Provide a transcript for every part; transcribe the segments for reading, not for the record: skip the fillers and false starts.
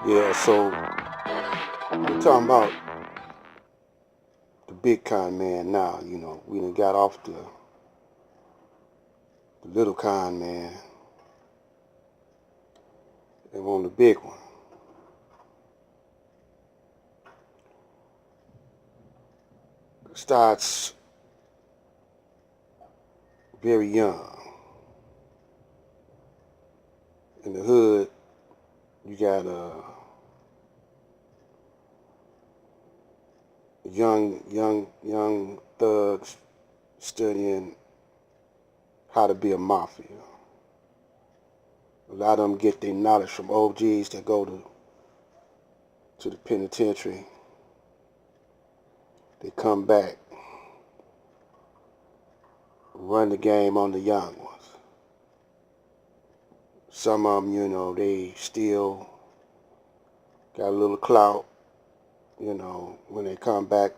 Yeah, so we're talking about the big con man now. We done got off the little con man and on the big one. It starts very young. In the hood, you got young thugs studying how to be a mafia. A lot of them get their knowledge from OGs that go to the penitentiary. They come back, run the game on the young ones. Some of them, they still got a little clout, when they come back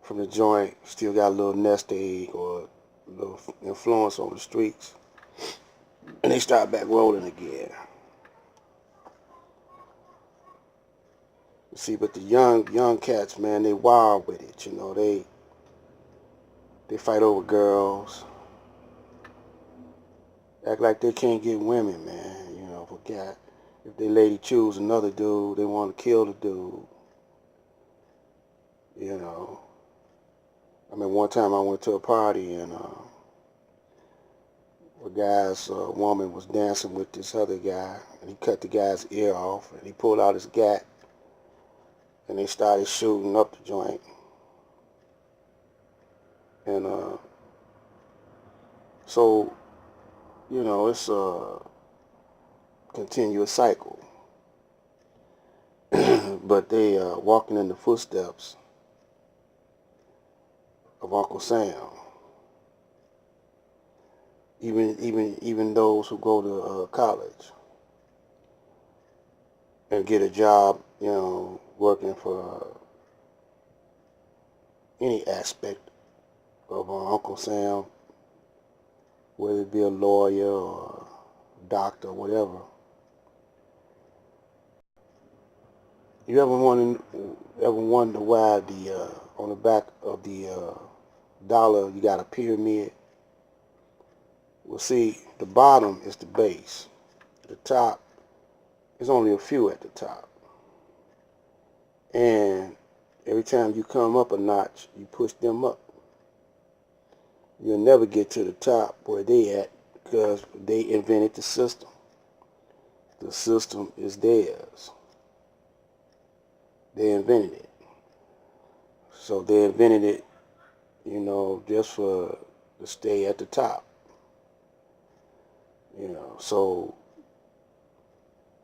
from the joint, still got a little nest egg or a little influence on the streets. And they start back rolling again. See, but the young cats, man, they wild with it. They fight over girls, act like they can't get women, man. Forget if they lady choose another dude, they want to kill the dude. I mean, one time I went to a party and a guy's woman was dancing with this other guy, and he cut the guy's ear off, and he pulled out his gat, and they started shooting up the joint. And so, it's a continuous cycle. But they walking in the footsteps of Uncle Sam. Even those who go to college and get a job, working for any aspect of Uncle Sam, whether it be a lawyer or a doctor, whatever. You ever wonder why the on the back of the dollar you got a pyramid? Well, see, the bottom is the base. The top is only a few at the top. And every time you come up a notch, you push them up. You'll never get to the top where they at because they invented the system. The system is theirs. They invented it. So they invented it, just for to stay at the top. So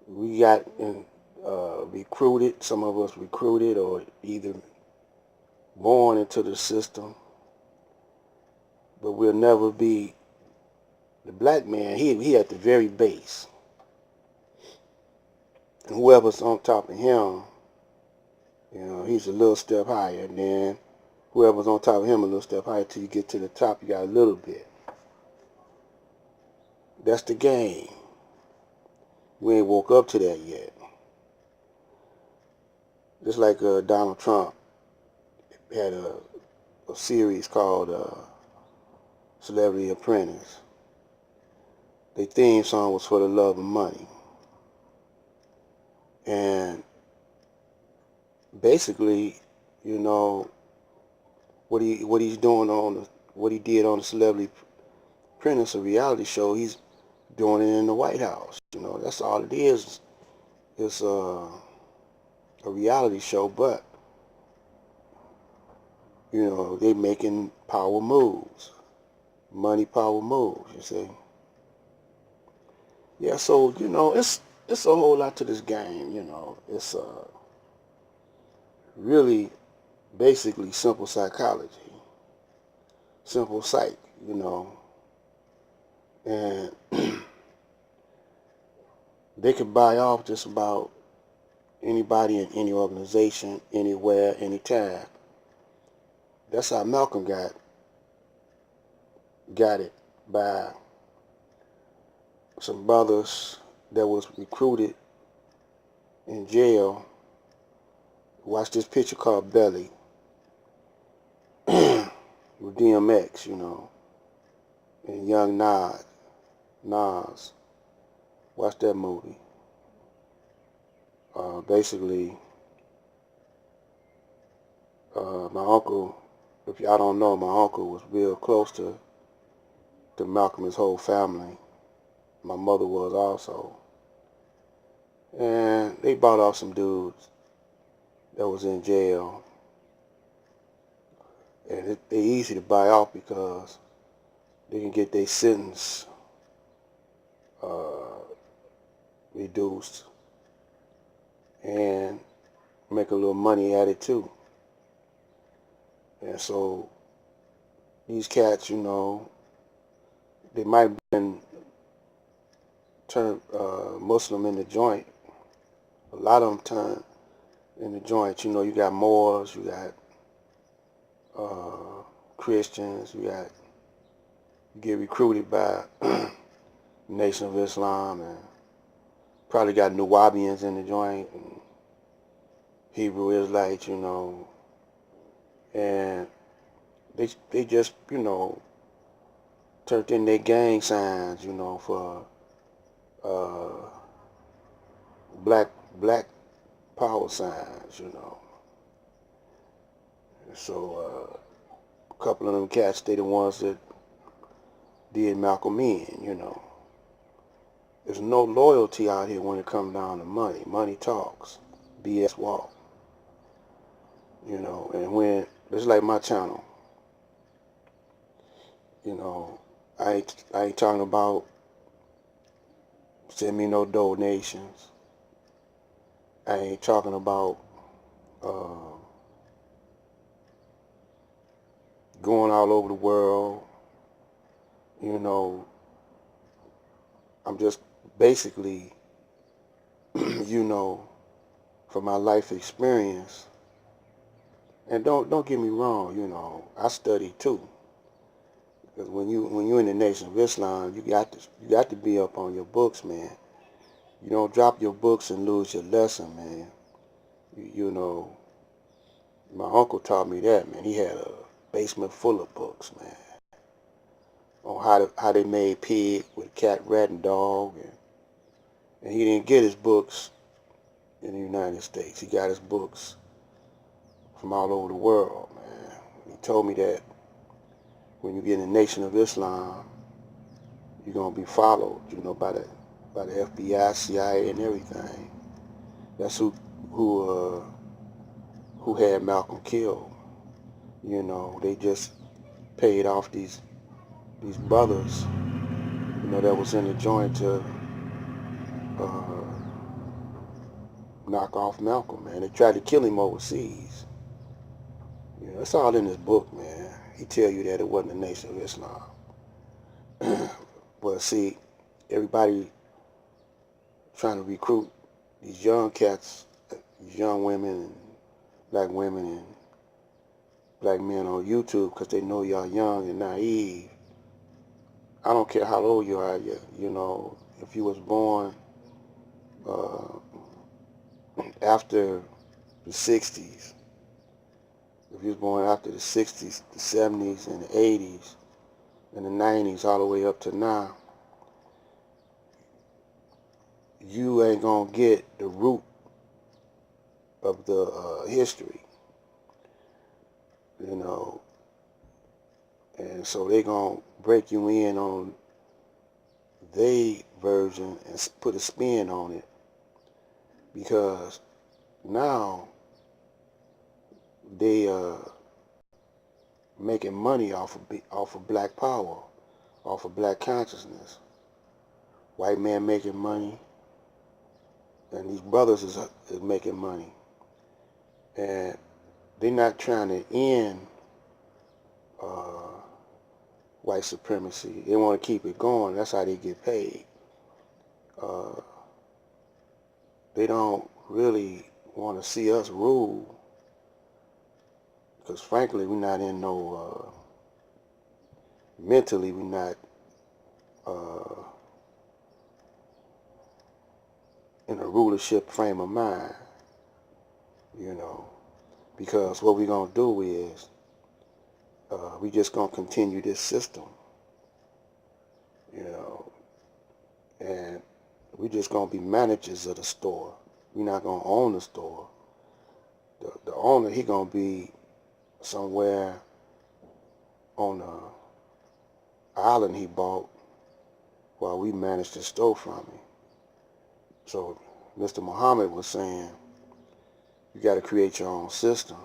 we got recruited, some of us recruited or either born into the system, but we'll never be the black man. He at the very base. And whoever's on top of him, he's a little step higher. And then whoever's on top of him a little step higher till you get to the top, you got a little bit. That's the game. We ain't woke up to that yet. Just like Donald Trump had a series called Celebrity Apprentice. Their theme song was For the Love of Money. And basically, what he's doing what he did on the Celebrity Apprentice, a reality show, he's doing it in the White House. That's all it is. It's a reality show, but they making power moves, money power moves. You see. Yeah, so it's a whole lot to this game. It's really basically simple psychology, simple psych. And they could buy off just about anybody in any organization, anywhere, anytime. That's how Malcolm got it by some brothers that was recruited in jail. Watch this picture called Belly with DMX, and young Nas. Watch that movie. Basically, my uncle, if y'all don't know, my uncle was real close to Malcolm, his whole family. My mother was also. And they bought off some dudes that was in jail. And they easy to buy off because they can get their sentence reduced and make a little money at it too. And so these cats, they might have been turned Muslim in the joint. A lot of them turn in the joint. You got Moors, you got Christians, you get recruited by Nation of Islam, and probably got Nuwabians in the joint, and Hebrew Israelites, and they just, turned in their gang signs, for black power signs, So a couple of them cats, they the ones that did Malcolm in, There's no loyalty out here when it comes down to money. Money talks. BS walk. And when, it's like my channel, I ain't talking about send me no donations. I ain't talking about going all over the world. I'm just basically, from my life experience. And don't get me wrong, I study too. Because when you in the Nation of Islam, you got to be up on your books, man. You don't drop your books and lose your lesson, man. My uncle taught me that, man. He had a basement full of books, man, on how they made pig with cat, rat, and dog, and he didn't get his books in the United States. He got his books from all over the world, man. He told me that when you get in the Nation of Islam, you're gonna be followed, by the FBI, CIA, and everything. That's who had Malcolm killed. They just paid off these brothers, that was in the joint to knock off Malcolm, man. They tried to kill him overseas. It's all in this book, man. He tell you that it wasn't the Nation of Islam. But see, everybody trying to recruit these young cats, these young women and black men on YouTube because they know y'all young and naive. I don't care how old you are, if you was born after the 60s, if you was born after the 60s, the 70s, and the 80s, and the 90s, all the way up to now, you ain't gonna get the root of the history, and so they gonna break you in on their version and put a spin on it, because now they making money off of black power, off of black consciousness. White man making money, and these brothers is making money, and they're not trying to end white supremacy. They want to keep it going. That's how they get paid. They don't really want to see us rule, because frankly, we're not in no, mentally, we're not in a rulership frame of mind, because what we're going to do is we just going to continue this system, and we just going to be managers of the store. We're not going to own the store. The owner, he going to be somewhere on the island he bought while we manage the store from him. So Mr. Muhammad was saying, you got to create your own system.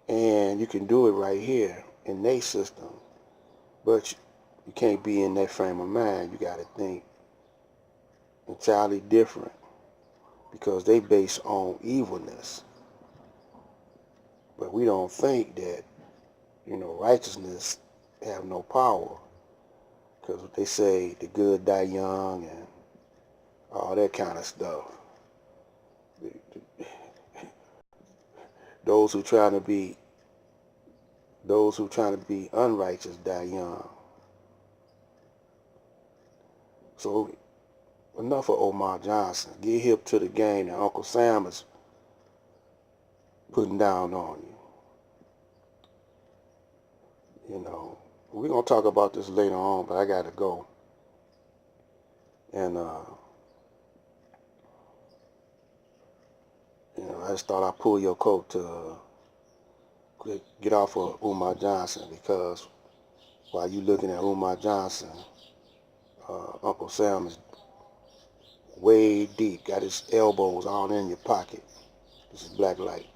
And you can do it right here in their system. But you can't be in that frame of mind. You got to think entirely different, because they base on evilness. But we don't think that, righteousness have no power. Because they say the good die young and all that kind of stuff. Those who trying to be unrighteous die young. So enough of Omar Johnson. Get hip to the game that Uncle Sam is putting down on you. We're going to talk about this later on, but I got to go. And, I just thought I'd pull your coat to get off of Umar Johnson, because while you looking at Umar Johnson, Uncle Sam is way deep, got his elbows all in your pocket. This is black light.